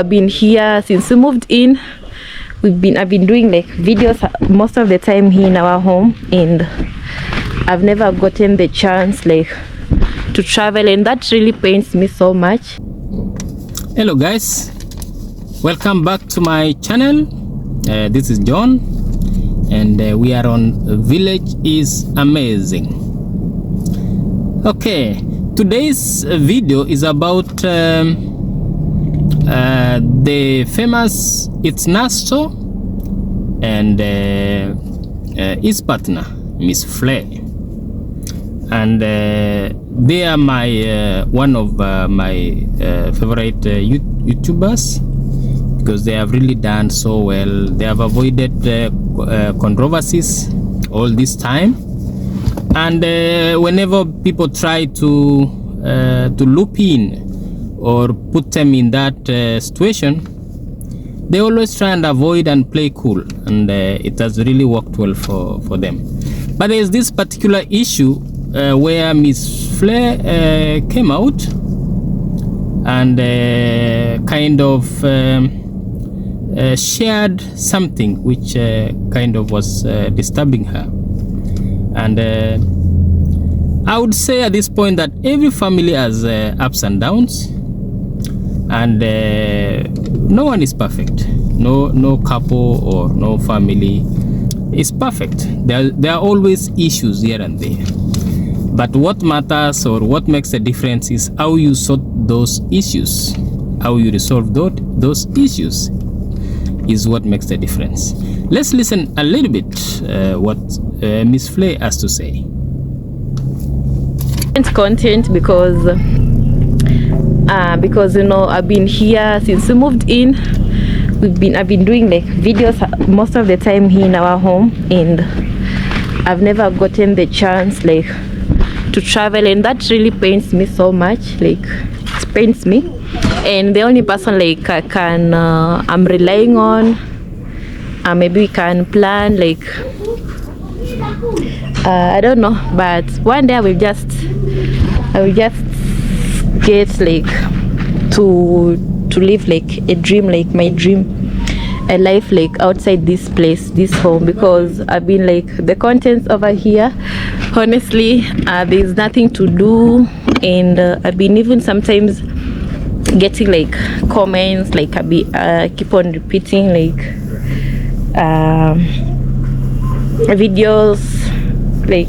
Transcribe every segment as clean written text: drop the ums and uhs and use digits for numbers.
I've been here since we moved in. I've been doing like videos most of the time here in our home, and I've never gotten the chance like to travel, and that really pains me so much. Hello guys, welcome back to my channel. This is John, and we are on Village is Amazing. Okay, today's video is about the famous It's Nasto and his partner Miss Flay, and they are my one of my favorite YouTubers, because they have really done so well. They have avoided controversies all this time, and whenever people try to loop in or put them in that situation, they always try and avoid and play cool, and it has really worked well for them. But there is this particular issue where Miss Flay came out and kind of shared something which kind of was disturbing her. And I would say at this point that every family has ups and downs, and no one is perfect. No couple or no family is perfect. There are always issues here and there, but what matters or what makes a difference is how you sort those issues, how you resolve those issues is what makes the difference. Let's listen a little bit what Miss Flay has to say. Content because you know, I've been here since we moved in. I've been doing like videos most of the time here in our home, and I've never gotten the chance like to travel, and that really pains me so much. Like, it pains me, and the only person like I'm relying on, maybe we can plan like I don't know, but one day I will just get like to live like a dream, like my dream, a life like outside this place, this home, because I've been like the contents over here, honestly, there's nothing to do, and I've been even sometimes getting like comments like I keep on repeating like videos like,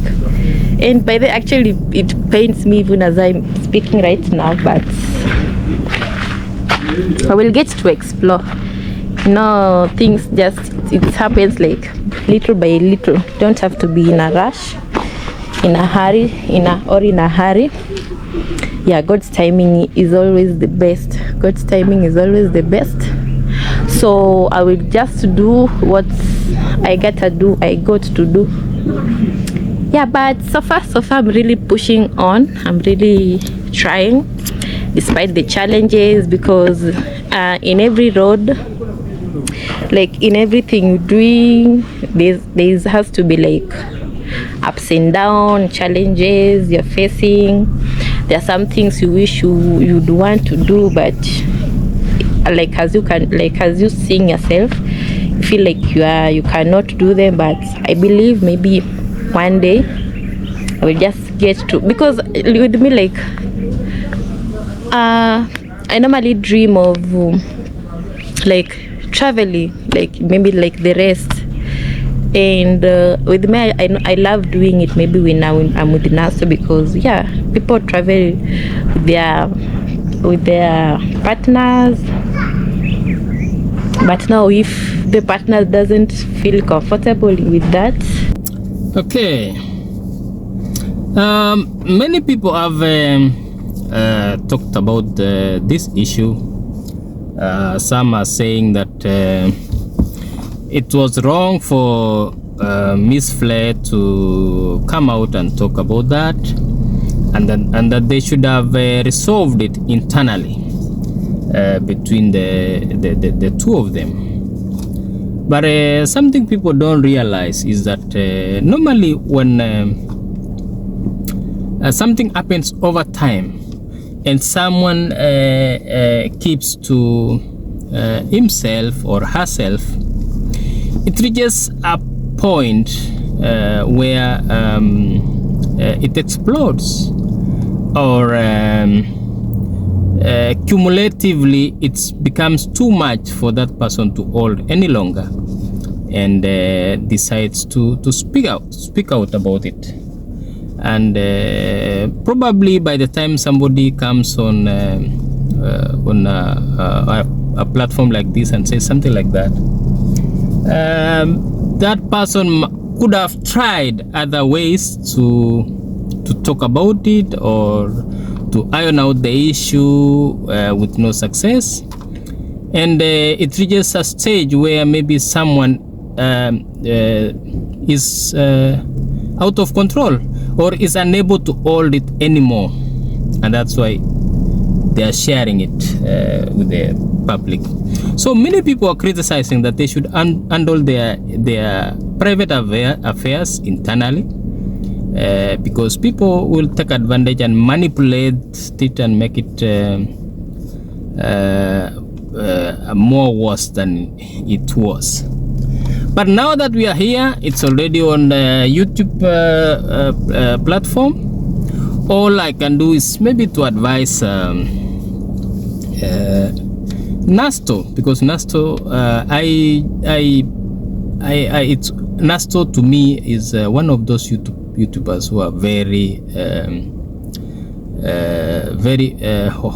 and by the actually it pains me even as I'm speaking right now, but I will get to explore. You know, things just, it happens like little by little. Don't have to be in a rush, in a hurry, in a hurry. Yeah, God's timing is always the best. God's timing is always the best. So I will just do what I got to do. Yeah, but so far I'm really pushing on. I'm really trying despite the challenges, because in every road, like in everything you're doing, there has to be like ups and downs, challenges you're facing. There are some things you wish you'd want to do, but like as you seeing yourself, you feel like you cannot do them. But I believe maybe one day I will just get to, because with me like I normally dream of like traveling, like maybe like the rest, and with me I love doing it maybe when I'm with Nasto, because yeah, people travel with their partners, but now if the partner doesn't feel comfortable with that. Okay, many people have talked about this issue. Some are saying that it was wrong for Miss Flay to come out and talk about that, and that they should have resolved it internally between the two of them. But something people don't realize is that normally when something happens over time and someone keeps to himself or herself, it reaches a point where it explodes, or cumulatively it becomes too much for that person to hold any longer, and decides to speak out about it. And probably by the time somebody comes on a platform like this and says something like that, that person could have tried other ways to talk about it or to iron out the issue with no success, and it reaches a stage where maybe someone is out of control or is unable to hold it anymore, and that's why they are sharing it with the public. So many people are criticizing that they should handle their private affairs internally, because people will take advantage and manipulate it and make it more worse than it was. But now that we are here, it's already on the YouTube platform. All I can do is maybe to advise Nasto, because Nasto, it's Nasto to me is one of those YouTubers who are very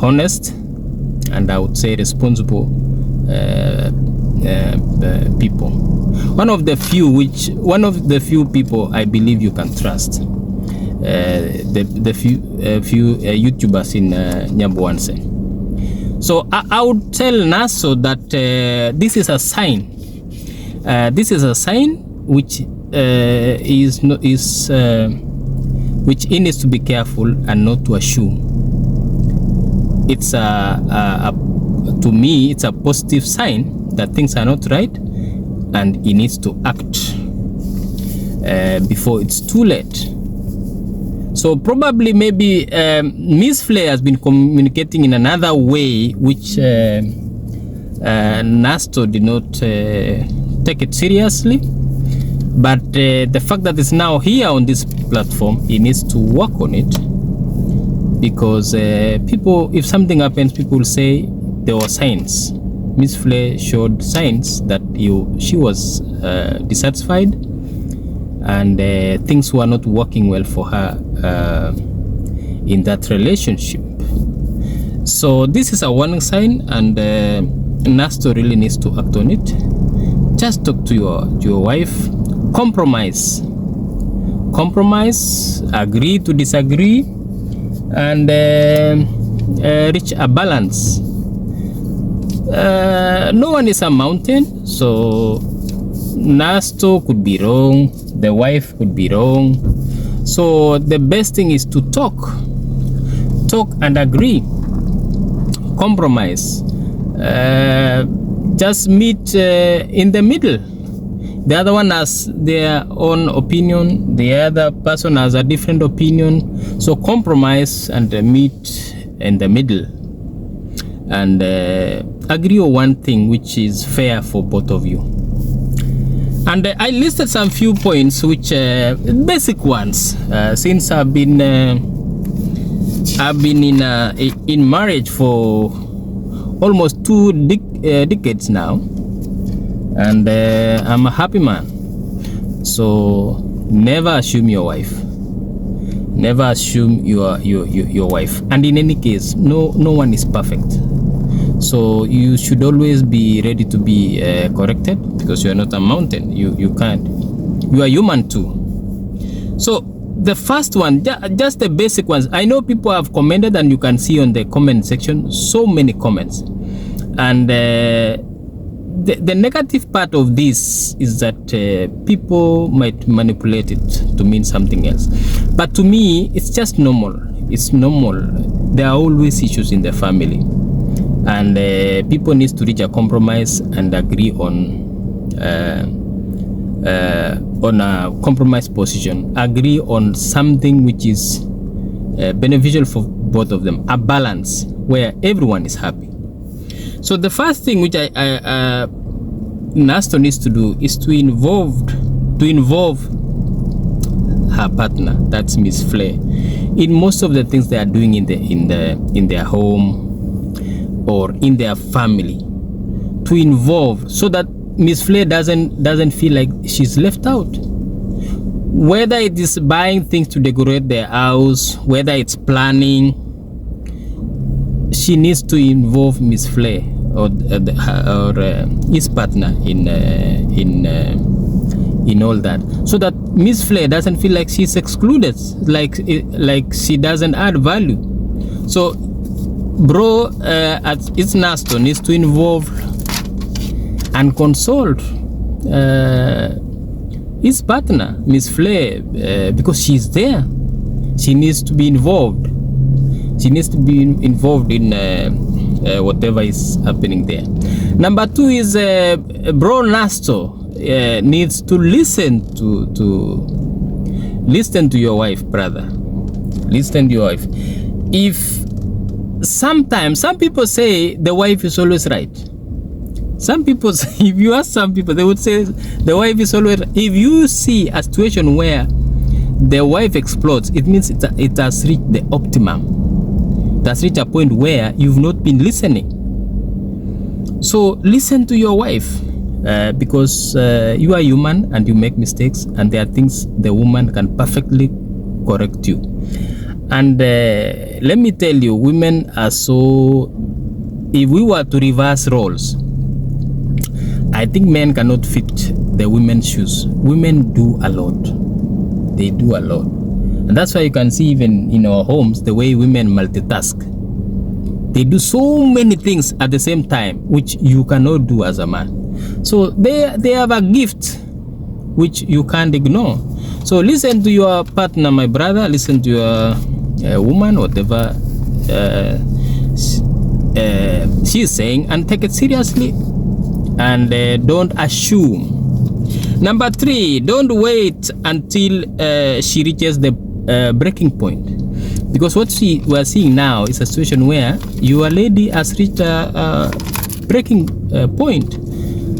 honest, and I would say responsible people. One of the few people I believe you can trust. The few YouTubers in Nyamboanse. So I would tell Naso that this is a sign. This is a sign which which he needs to be careful and not to assume. It's to me, it's a positive sign that things are not right, and he needs to act before it's too late. So probably maybe Miss Flay has been communicating in another way, which Nasto did not take it seriously. But the fact that it's now here on this platform, he needs to work on it, because people, if something happens, people will say there were signs. Miss Flay showed signs that she was dissatisfied, and things were not working well for her in that relationship. So this is a warning sign, and Nasto really needs to act on it. Just talk to your wife, compromise, agree to disagree, and reach a balance. No one is a mountain, so Nasto could be wrong, the wife could be wrong. So the best thing is to talk and agree, compromise, just meet in the middle. The other one has their own opinion, the other person has a different opinion. So compromise and meet in the middle, and agree on one thing which is fair for both of you. And I listed some few points, which basic ones, since I've been in marriage for almost 2 decades now, and I'm a happy man. So never assume your wife. Never assume your wife. And in any case, no one is perfect. So you should always be ready to be corrected, because you are not a mountain. You can't. You are human too. So the first one, just the basic ones. I know people have commented, and you can see on the comment section so many comments. And the negative part of this is that people might manipulate it to mean something else. But to me, it's just normal. It's normal. There are always issues in the family. And people need to reach a compromise and agree on a compromise position. Agree on something which is beneficial for both of them. A balance where everyone is happy. So the first thing which Nasto needs to do is to involve her partner, that's Miss Flay, in most of the things they are doing in their home or in their family, to involve, so that Miss Flay doesn't feel like she's left out. Whether it is buying things to decorate their house, whether it's planning, she needs to involve Miss Flay or his partner in all that, so that Miss Flay doesn't feel like she's excluded, like she doesn't add value. So bro at its Nasto needs to involve and consult his partner, Miss Flay, because she's there. She needs to be involved. She needs to be involved in whatever is happening there. Number 2 is bro Nasto needs to listen to your wife, brother. Listen to your wife. If sometimes some people say the wife is always right. Some people say, if you ask some people, they would say the wife is always right. If you see a situation where the wife explodes, it means it has reached the optimum. It has reached a point where you've not been listening. So listen to your wife. Because you are human and you make mistakes, and there are things the woman can perfectly correct you. And let me tell you, women are so, if we were to reverse roles, I think men cannot fit the women's shoes. Women do a lot. They do a lot. And that's why you can see even in our homes the way women multitask. They do so many things at the same time, which you cannot do as a man. So they have a gift which you can't ignore. So listen to your partner, my brother. Listen to your woman, whatever she's saying, and take it seriously, and don't assume. Number 3, don't wait until she reaches the breaking point, because what we are seeing now is a situation where your lady has reached a breaking point.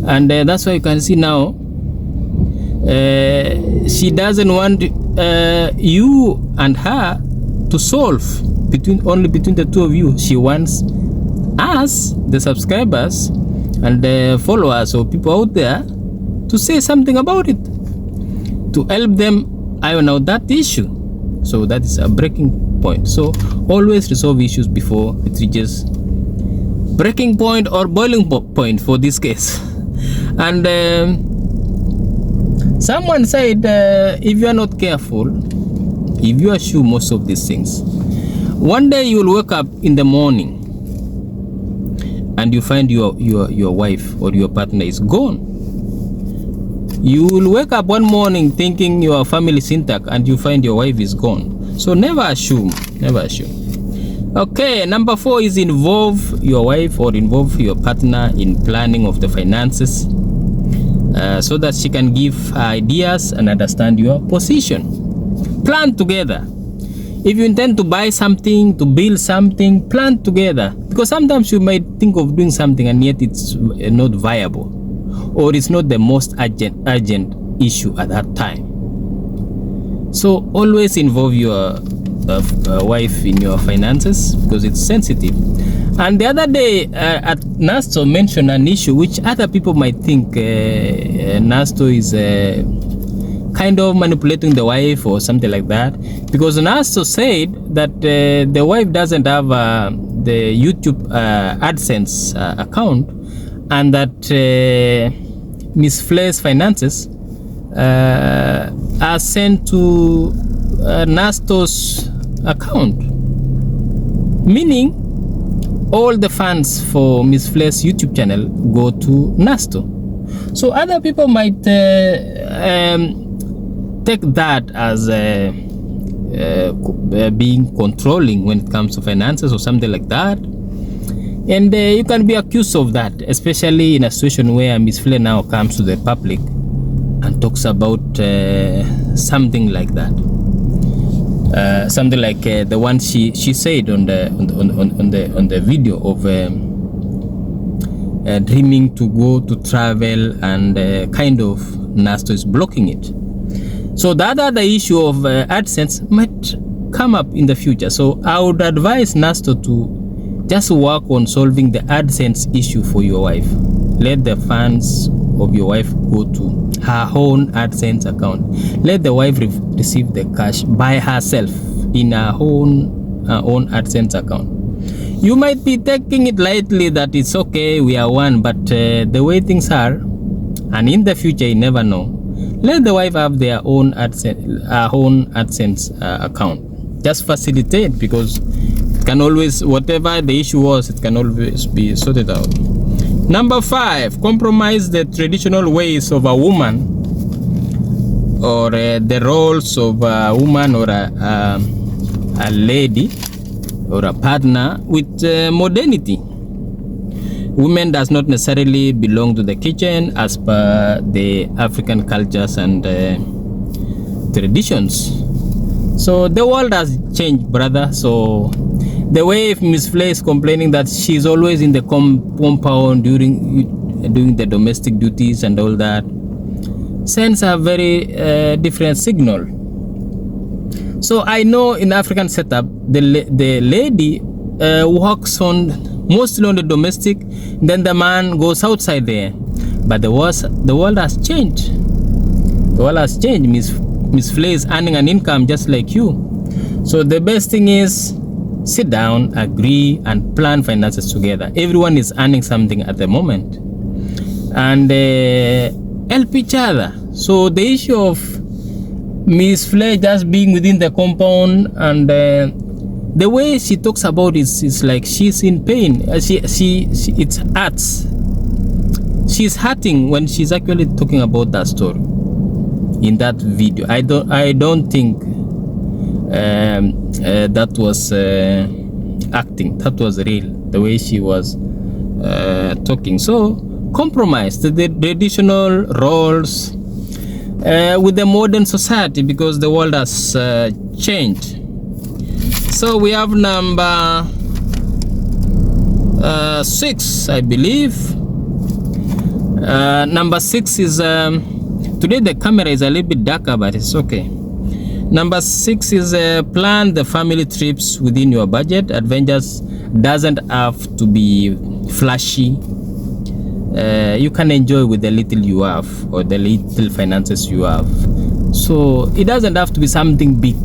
And that's why you can see now she doesn't want you and her to solve only between the two of you. She wants us, the subscribers and the followers or people out there, to say something about it, to help them iron out that issue. So that is a breaking point. So always resolve issues before it reaches breaking point or boiling point for this case. And someone said if you are not careful, if you assume most of these things, one day you will wake up in the morning and you find your wife or your partner is gone. You will wake up one morning thinking your family is intact and you find your wife is gone. So never assume, never assume. Okay, number 4 is involve your wife or involve your partner in planning of the finances, so that she can give ideas and understand your position. Plan together. If you intend to buy something, to build something, plan together, because sometimes you might think of doing something and yet it's not viable, or it's not the most urgent issue at that time. So always involve your wife in your finances, because it's sensitive. And the other day at Nasto mentioned an issue which other people might think Nasto is kind of manipulating the wife or something like that, because Nasto said that the wife doesn't have the YouTube AdSense account, and that Miss Flay's finances are sent to Nasto's account, meaning all the funds for Miss Flay's YouTube channel go to Nasto. So other people might take that as being controlling when it comes to finances or something like that, and you can be accused of that, especially in a situation where Miss Flay now comes to the public and talks about something like that. Something like the one she said on the video of dreaming to go to travel, and kind of Nasto is blocking it. So the issue of AdSense might come up in the future. So I would advise Nasto to just work on solving the AdSense issue for your wife. Let the funds of your wife go to her own AdSense account. Let the wife receive the cash by herself in her own AdSense account. You might be taking it lightly that it's okay, we are one, but the way things are, and in the future you never know, let the wife have their own AdSense account. Just facilitate, because it can always, whatever the issue was, it can always be sorted out. Number 5, compromise the traditional ways of a woman, or the roles of a woman or a lady or a partner with modernity. Women does not necessarily belong to the kitchen as per the African cultures and traditions. So the world has changed, brother. So the way if Miss Flay is complaining that she's always in the compound doing the domestic duties and all that, sends a very different signal. So I know in African setup, the lady works on mostly on the domestic, then the man goes outside there. But the world has changed. The world has changed. Miss Flay is earning an income just like you. So the best thing is sit down, agree, and plan finances together. Everyone is earning something at the moment, and help each other. So the issue of Miss Flay just being within the compound, and the way she talks about it is like she's in pain. It hurts. She's hurting when she's actually talking about that story in that video. I don't think that was acting. That was real, the way she was talking. So compromise the traditional roles with the modern society, because the world has changed. So we have number 6, I believe. Number 6 is today the camera is a little bit darker, but it's okay. Number 6 is plan the family trips within your budget. Adventures doesn't have to be flashy. You can enjoy with the little you have, or the little finances you have. So it doesn't have to be something big.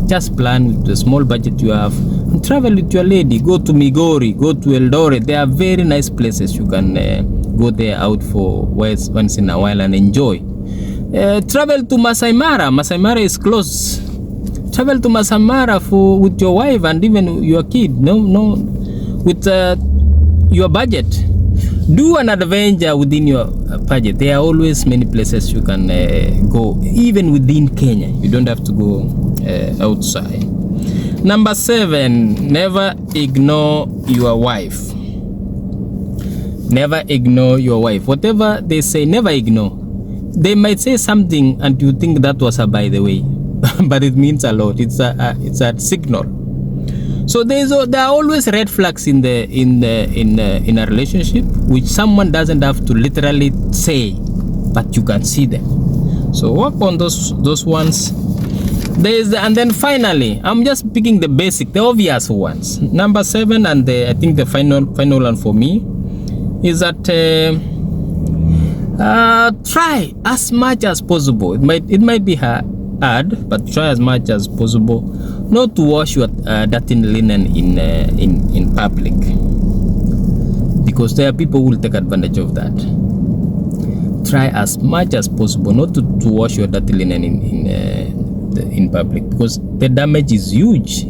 Just plan with the small budget you have and travel with your lady. Go to Migori, go to Eldoret. They are very nice places. You can go there out for once in a while and enjoy. Travel to Masai Mara. Masai Mara is close. Travel to Masai Mara with your wife and even your kid. No, with your budget. Do an adventure within your budget. There are always many places you can go, even within Kenya. You don't have to go outside. Number 7, never ignore your wife. Never ignore your wife. Whatever they say, never ignore. They might say something and you think that was a by the way, but it means a lot. It's a signal. So there are always red flags in a relationship, which someone doesn't have to literally say, but you can see them. So work on those ones. And then finally, I'm just picking the basic, the obvious ones. Number 7, and I think the final one for me is that try as much as possible. It might be hard, but try as much as possible not to wash your dirty linen in public, because there are people who will take advantage of that. Try as much as possible not to wash your dirty linen in public, because the damage is huge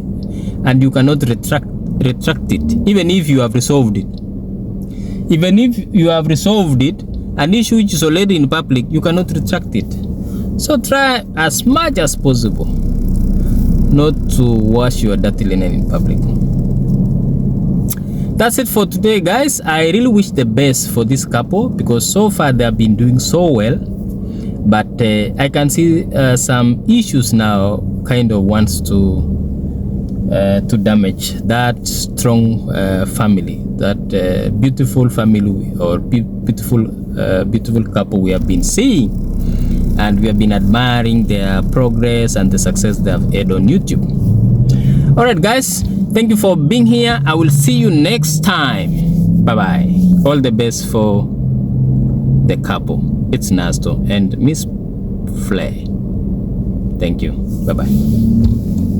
and you cannot retract it, even if you have resolved it. Even if you have resolved it, an issue which is already in public, you cannot retract it. So try as much as possible not to wash your dirty linen in public. That's it for today, guys. I really wish the best for this couple, because so far they have been doing so well, but I can see some issues now kind of wants to to damage that strong family, that beautiful family or beautiful couple we have been seeing, and we have been admiring their progress and the success they have had on YouTube. All right, guys, thank you for being here. I will see you next time. Bye bye. All the best for the couple. It's Nasto and Miss Flay. Thank you. Bye bye.